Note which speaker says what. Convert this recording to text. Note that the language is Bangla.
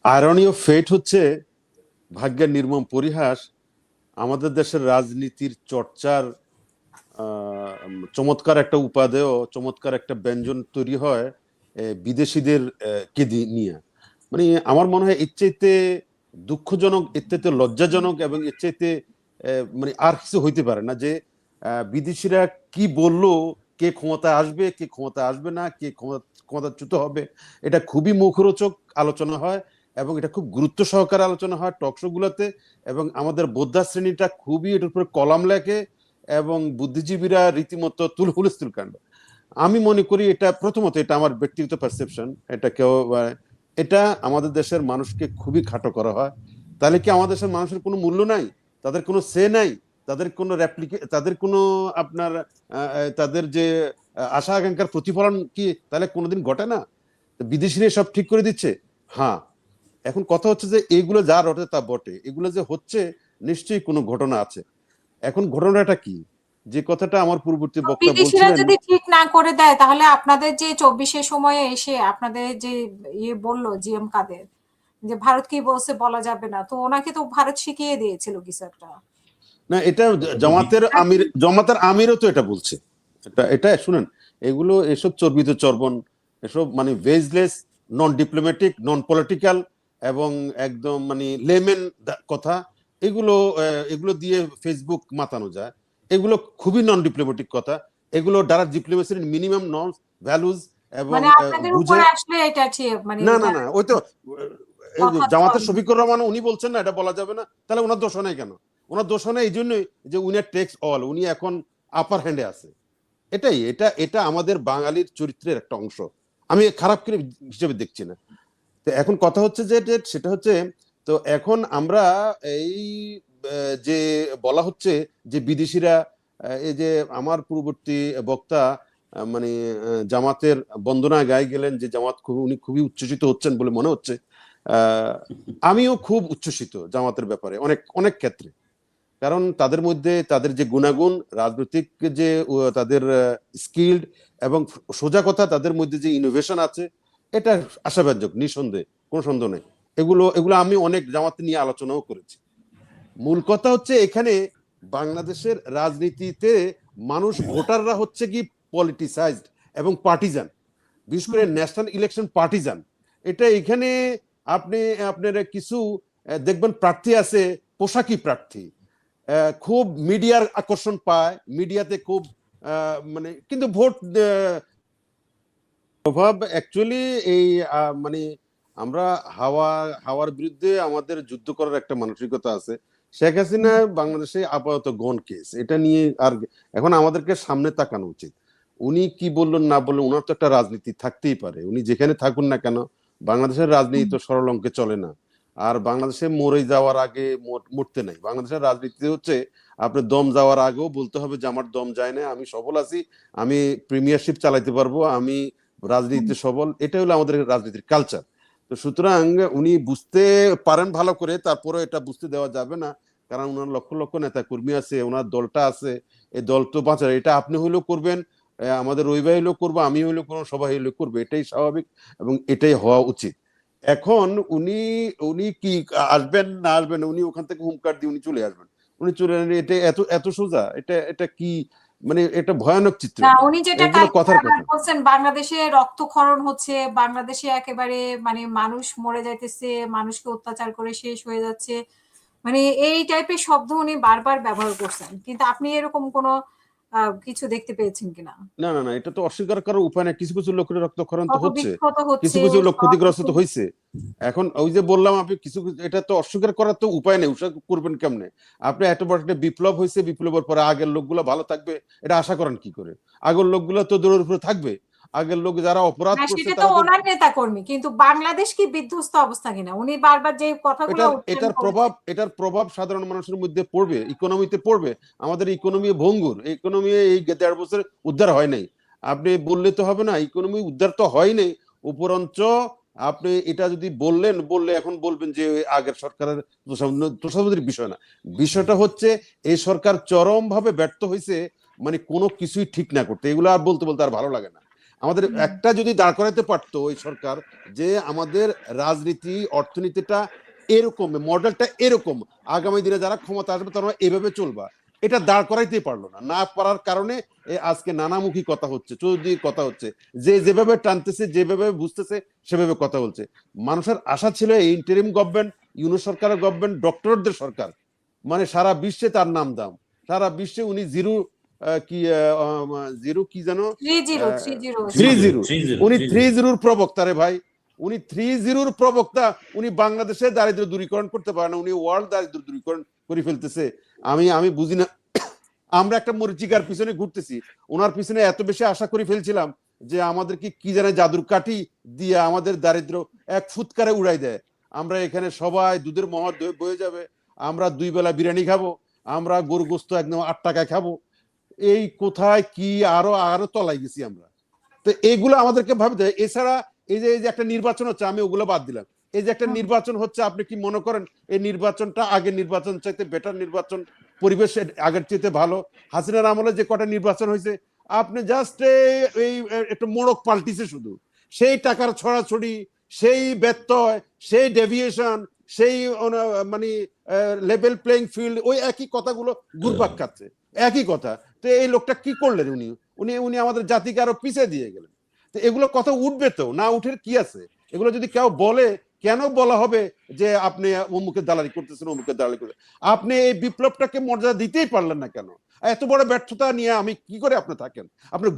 Speaker 1: আয়রনি অফ ফেট হচ্ছে ভাগ্যের নির্মম পরিহাস। আমাদের দেশের রাজনীতির চর্চার চমৎকার একটা উপাদেয়, চমৎকার একটা ব্যঞ্জন তৈরি হয় বিদেশিদের কে নিয়ে। মানে আমার মনে হয় এর চাইতে দুঃখজনক, এর চাইতে লজ্জাজনক এবং এর চাইতে মানে আর কিছু হইতে পারে না যে বিদেশিরা কি বললো, কে ক্ষমতা আসবে, কে ক্ষমতা আসবে না, কে ক্ষমতাচ্যুত হবে, এটা খুবই মুখরোচক আলোচনা হয় এবং এটা খুব গুরুত্ব সহকারে আলোচনা হয় টকশো গুলোতে। এবং আমাদের বোদ্ধা শ্রেণীটা খুবই এটার উপরে কলাম লেখে এবং বুদ্ধিজীবীরা রীতিমতো হুলস্থুল কাণ্ড। আমি মনে করি এটা প্রথমত, এটা আমার ব্যক্তিগত পারসেপশন, এটা কেউ এটা আমাদের দেশের মানুষকে খুবই খাটো করা হয়। তাহলে কি আমাদের দেশের মানুষের কোনো মূল্য নাই? তাদের কোনো সে নাই? তাদের কোনো তাদের কোনো আপনার তাদের যে আশা আকাঙ্ক্ষার প্রতিফলন কি তাহলে কোনোদিন ঘটে না? বিদেশিরা সব ঠিক করে দিচ্ছে। হ্যাঁ, এখন কথা হচ্ছে যে এইগুলো যা রটে তা বটে, এগুলো যে হচ্ছে নিশ্চয়ই কোনো ঘটনা আছে। এখন ঘটনাটা কি, যে কথাটা আমার পূর্ববর্তী বক্তা
Speaker 2: বিদেশিরা
Speaker 1: বলছিলেন।
Speaker 2: যদি ঠিক না করে দেয় তাহলে আপনাদের যে 24 সময়ে এসে আপনাদের যে বললো জিএম কাদের যে ভারত কি বলছে বলা যাবে না, তো ওনাকে তো ভারত শিখিয়ে দিয়েছিল কিছু একটা।
Speaker 1: না, এটা জামাতের আমিরও তো এটা বলছে। এটা এটা শুনেন, এগুলো এসব চর্বিত চর্বণ, এসব মানে ভেজলেস, নন ডিপ্লোম্যাটিক, নন পলিটিক্যাল এবং একদম মানে লেমেন কথা। এগুলো এগুলো দিয়ে ফেসবুক মাতানো যায়। এগুলো খুবই নন ডিপ্লোম্যাটিক কথা। এগুলো ডাইরেক্ট ডিপ্লোমেসির মিনিমাম নর্মস, ভ্যালুজ এবং
Speaker 2: মানে আপনাদের
Speaker 1: বুঝে।
Speaker 2: উপরে আসলে এটা ঠিক মানে
Speaker 1: না না
Speaker 2: এটা
Speaker 1: না, ওই তো
Speaker 2: কথা
Speaker 1: জামাতের
Speaker 2: চলে না।
Speaker 1: শফিকুর রহমান উনি বলছেন না এটা বলা যাবে না, তাহলে ওনার দোষ নেই কেন? ওনার দোষ নেই এই জন্যই যে উনি টেক্স অল, উনি এখন আপার হ্যান্ডে আছে। এটাই, এটা এটা আমাদের বাঙালির চরিত্রের একটা অংশ। আমি খারাপ করে হিসেবে দেখছি না। তো এখন কথা হচ্ছে যে সেটা হচ্ছে, তো এখন আমরা এই যে বলা হচ্ছে যে বিদেশিরা এই যে আমার পূর্ববর্তী বক্তা মানে জামাতের বন্দনায় গায়ে গেলেন যে জামাত উনি খুবই উচ্ছ্বসিত হচ্ছেন বলে মনে হচ্ছে। আহ আমিও খুব উচ্ছ্বসিত জামাতের ব্যাপারে অনেক অনেক ক্ষেত্রে। কারণ তাদের মধ্যে তাদের যে গুণাগুণ, রাজনৈতিক যে তাদের স্কিল্ড এবং সোজা কথা তাদের মধ্যে যে ইনোভেশন আছে, এটা আশাব্যঞ্জক, নিঃসন্দেহে, কোনো সন্দেহ নেই। এগুলো এগুলো আমি অনেক জামাত নিয়ে আলোচনাও করেছি। মূল কথা হচ্ছে এখানে বাংলাদেশের রাজনীতিতে মানুষ, ভোটাররা হচ্ছে কি পলিটিসাইজড এবং পার্টিজান, বিশেষ করে ন্যাশনাল ইলেকশন পার্টিজান। এটা এখানে আপনি আপনার কিছু দেখবেন প্রার্থী আছে পোশাকি প্রার্থী, খুব মিডিয়ার আকর্ষণ পায়, মিডিয়াতে খুব মানে কিন্তু ভোট প্রভাব অ্যাকচুয়ালি এই মানে আমরা হাওয়ার বিরুদ্ধে আমাদের যুদ্ধ করার একটা মানসিকতা আছে। শেখ হাসিনা বাংলাদেশে আপাতত গন কেস, এটা নিয়ে আর এখন আমাদেরকে সামনে তাকানো উচিত। উনি কি বললেন না বললেন, ওনার তো একটা রাজনীতি থাকতেই পারে, উনি যেখানে থাকুন না কেন। বাংলাদেশের রাজনীতি তো সরল অঙ্কে চলে না। আর বাংলাদেশে মরে যাওয়ার আগে মরতে নাই। বাংলাদেশের রাজনীতি হচ্ছে আপনার দম যাওয়ার আগেও বলতে হবে যে আমার দম যায় না, আমি সবল আছি, আমি প্রিমিয়ারশিপ চালাইতে পারবো, আমি রাজনীতিতে সবল। এটা হলো আমাদের রাজনীতির কালচার। তো সুতরাং উনি বুঝতে পারেন ভালো করে, তারপরে এটা বুঝতে দেওয়া যাবে না। কারণ ওনার লক্ষ লক্ষ নেতা কর্মী আছে, ওনার দলটা আছে, এই দল তো বাঁচার, এটা আপনি হইলেও করবেন, আমাদের ওই ভাই হইলেও করবো, আমি হইলেও করবো, সবাই হইলেও করবে, এটাই স্বাভাবিক এবং এটাই হওয়া উচিত। এখন উনি উনি কি আসবেন না আসবেন, উনি ওখান থেকে হুমকার দিয়ে উনি চলে আসবেন, উনি চলে আসবেন, এটা এত এত সোজা? এটা এটা কি মানে এটা ভয়ানক চিত্র।
Speaker 2: না উনি যেটা
Speaker 1: এগুলো
Speaker 2: কালকে
Speaker 1: কথার
Speaker 2: আবার
Speaker 1: কথা।
Speaker 2: বলছেন বাংলাদেশে রক্তক্ষরণ হচ্ছে, বাংলাদেশে একেবারে মানে মানুষ মরে যাইতেছে, মানুষকে অত্যাচার করে শেষ হয়ে যাচ্ছে, মানে এই টাইপের শব্দ উনি বারবার ব্যবহার করছেন, কিন্তু আপনি এরকম কোনো কিছু দেখতে পেয়েছেন কিনা?
Speaker 1: না না না, এটা তো অস্বীকার করার উপায় নেই। কিছু কিছু লোকের রক্তক্ষরণ তো
Speaker 2: কত
Speaker 1: হচ্ছে,
Speaker 2: বিক্ষত
Speaker 1: কিছু
Speaker 2: হচ্ছে
Speaker 1: কিছু লোক ক্ষতিগ্রস্ত
Speaker 2: সবকিছু।
Speaker 1: তো হয়েছে। এখন ওই যে বললাম আপনি কিছু এটা তো অস্বীকার করার তো উপায় নেই, অস্বীকার করবেন কেমনে? আপনি এত বড় একটা বিপ্লব হয়েছে, বিপ্লবের পরে আগের লোকগুলো ভালো থাকবে এটা আশা করেন কি করে? আগের লোকগুলো তো দৌড়ের উপরে থাকবে। আগের লোক যারা অপরাধ
Speaker 2: হ্যাঁ
Speaker 1: করছে
Speaker 2: সেটা তো
Speaker 1: তারা তো।
Speaker 2: ওনার নেতা কর্মী, কিন্তু বাংলাদেশ কি বিধ্বস্ত অবস্থা কিনা উনি বারবার যে কথাগুলো
Speaker 1: এটার
Speaker 2: উচ্চারণ
Speaker 1: এটার প্রভাব
Speaker 2: করেছেন।
Speaker 1: এটার প্রভাব সাধারণ মানুষের মধ্যে পড়বে, ইকোনমিতে পড়বে। আমাদের ইকোনমি ভঙ্গুর, ইকোনমি এই 1.5 বছর উদ্ধার হয় নাই। আপনি বললে তো হবে না, ইকোনমি উদ্ধার তো হয় নাই। উপরঞ্চ আপনি এটা যদি বললে এখন বলবেন যে আগের সরকারের তোষামোদের বিষয় না। বিষয়টা হচ্ছে এই সরকার চরম ভাবে ব্যর্থ হয়েছে, মানে কোনো কিছুই ঠিক না করতে। এগুলো আর বলতে বলতে আর ভালো লাগে না। আমাদের একটা যদি দাঁড় করাতে পারতো ওই সরকার, যে আমাদের রাজনীতি অর্থনীতিটা এরকম, মডেলটা এরকম, আগামী দিনে যারা ক্ষমতা আসবে তারা এভাবে চলবা, এটা দাঁড় করাইতে পারলো না। না পারার কারণে আজকে নানামুখী কথা হচ্ছে, চৌধুরী কথা হচ্ছে, যে যেভাবে টানতেছে, যেভাবে বুঝতেছে সেভাবে কথা বলছে। মানুষের আশা ছিল এই ইন্টারিম গভর্নমেন্ট, ইউনিট সরকারের গভর্নমেন্ট, ডক্টরদের সরকার, মানে সারা বিশ্বে তার নাম দাম, সারা বিশ্বে উনি জিরো কি জিরো কি জানো 3-0, উনি 3-0 প্রবক্তা রে ভাই, উনি 3-0 প্রবক্তা। উনি বাংলাদেশে দারিদ্র দূরীকরণ করতে পারে না, উনি ওয়ার্ল্ড দারিদ্র দূরীকরণ করে ফেলতেছে। আমি বুঝি না, আমরা একটা মরিচিকার পিছনে ঘুরতেছি, ওনার পিছনে এত বেশি আশা করে ফেলছিলাম যে আমাদেরকে কি জানে জাদুর কাঠি দিয়ে আমাদের দারিদ্র এক ফুৎকারে উড়াই দেয়। আমরা এখানে সবাই দুধের মহর বয়ে যাবে, আমরা 2 বেলা বিরিয়ানি খাবো, আমরা গরু গোস্ত একদম 8 টাকায় খাবো। এই কোথায় কি আরো আরো তলাই গেছি আমরা। তো এইগুলো আমাদেরকে ভাবতে হবে। এছাড়া এই যে একটা নির্বাচন হচ্ছে, আমি ওগুলো বাদ দিলাম, এই যে একটা নির্বাচন হচ্ছে, আপনি কি মনে করেন এই নির্বাচনটা আগের নির্বাচন চাইতে বেটার নির্বাচন, পরিবেশ আগের চাইতে ভালো? হাসিনার আমলে যে কটা নির্বাচন হয়েছে, আপনি জাস্ট এই একটা মোড়ক পাল্টিছে শুধু, সেই টাকার ছড়াছড়ি, সেই ব্যত্যয়, সেই ডেভিয়েশন, সেই মানে লেভেল প্লেইং ফিল্ড, ওই একই কথাগুলো ঘুরপাক খাচ্ছে, একই কথা। তো এই লোকটা কি করলেন? উনি উনি উনি আমাদের জাতিকে আরো পিছিয়ে দিয়ে গেলেন। তো এগুলো কথা উঠবে তো, না উঠে কি আছে? এগুলো যদি কেউ বলে, কেন বলা হবে যে আপনি অমুকের দালালি করতেছেন, অমুকের দালালি করতেছেন? আপনি এই বিপ্লবটাকে মর্যাদা দিতেই পারলেন না কেন? এত বড় ব্যর্থতা নিয়ে আমি কি করে আপনি থাকেন? আপনার